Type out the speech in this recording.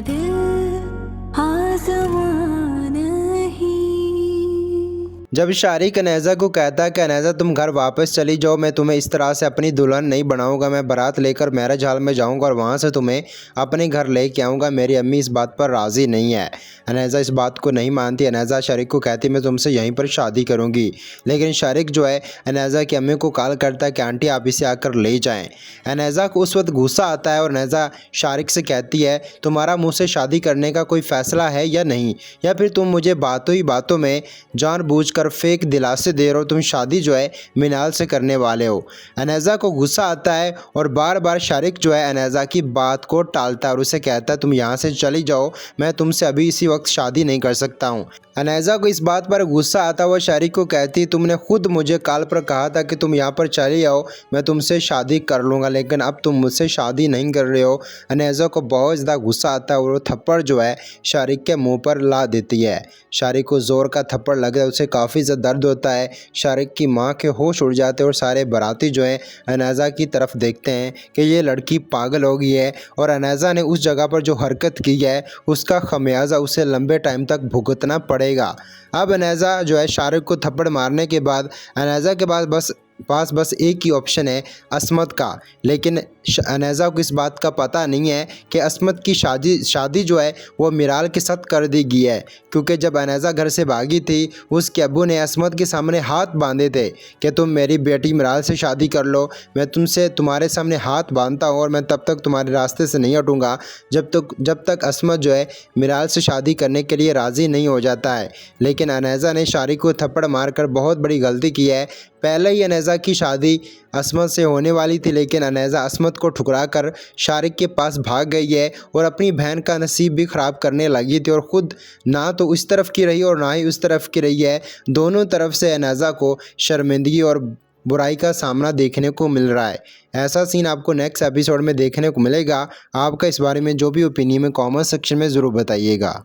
दिल आज़मा नहीं। जब शारिक अनैज़ा को कहता है कि अनैज़ा तुम घर वापस चली जाओ, मैं तुम्हें इस तरह से अपनी दुल्हन नहीं बनाऊंगा, मैं बारात लेकर मैरिज हॉल में जाऊंगा और वहां से तुम्हें अपने घर लेके आऊंगा। मेरी अम्मी इस बात पर राज़ी नहीं है। अनैज़ा इस बात को नहीं मानती। अनैज़ा शारिक को कहती मैं तुमसे यहीं पर शादी करूँगी। लेकिन शारिक जो है अनैज़ा की अम्मी को कॉल करता है कि आंटी आप इसे आकर ले जाएँ। अनैज़ा को उस वक्त गुस्सा आता है और अनैज़ा शारिक से कहती है तुम्हारा मुझसे शादी करने का कोई फ़ैसला है या नहीं, या फिर तुम मुझे बातों ही बातों में जानबूझकर फेक दिलासे दे रहे हो, तुम शादी जो है मिनाल से करने वाले हो। अनैज़ा को गुस्सा आता है और बार बार शारिक जो है अनैज़ा की बात को टालता है और उसे कहता है तुम यहाँ से चली जाओ, मैं तुमसे अभी इसी वक्त शादी नहीं कर सकता हूँ। अनैज़ा को इस बात पर गुस्सा आता हुआ शारिक को कहती तुमने खुद मुझे कॉल पर कहा था कि तुम यहाँ पर चली आओ, मैं तुमसे शादी कर लूँगा, लेकिन अब तुम मुझसे शादी नहीं कर रहे हो। अनैज़ा को बहुत ज़्यादा गुस्सा आता है और वो थप्पड़ जो है शारिक के मुंह पर ला देती है। शारिक को ज़ोर का थप्पड़ लगा है, उसे काफ़ी ज़्यादा दर्द होता है। शारिक की माँ के होश उड़ जाते हैं और सारे बाराती जो हैं अनैज़ा की तरफ देखते हैं कि ये लड़की पागल हो गई है और अनैज़ा ने उस जगह पर जो हरकत की है उसका खमियाजा उसे लंबे टाइम तक भुगतना पड़ेगा। अब अनैज़ा जो है शारिक को थप्पड़ मारने के बाद अनैज़ा के पास बस एक ही ऑप्शन है, असमत का। लेकिन अनैज़ा को इस बात का पता नहीं है कि असमत की शादी जो है वो मिराल के साथ कर दी गई है, क्योंकि जब अनैज़ा घर से भागी थी उसके अब्बू ने असमत के सामने हाथ बांधे थे कि तुम मेरी बेटी मिराल से शादी कर लो, मैं तुम्हारे सामने हाथ बांधता हूँ और मैं तब तक तुम्हारे रास्ते से नहीं हटूँगा जब तक असमत जो है मिराल से शादी करने के लिए राज़ी नहीं हो जाता है। लेकिन अनैज़ा ने शारिक को थप्पड़ मारकर बहुत बड़ी गलती की है। पहले ही अनैज़ा की शादी असमत से होने वाली थी, लेकिन अनैज़ा असमत को ठुकरा कर शारिक के पास भाग गई है और अपनी बहन का नसीब भी ख़राब करने लगी थी और ख़ुद ना तो इस तरफ की रही और ना ही उस तरफ की रही है। दोनों तरफ से अनैज़ा को शर्मिंदगी और बुराई का सामना देखने को मिल रहा है। ऐसा सीन आपको नेक्स्ट एपिसोड में देखने को मिलेगा। आपका इस बारे में जो भी ओपिनियन है कमेंट सेक्शन में ज़रूर बताइएगा।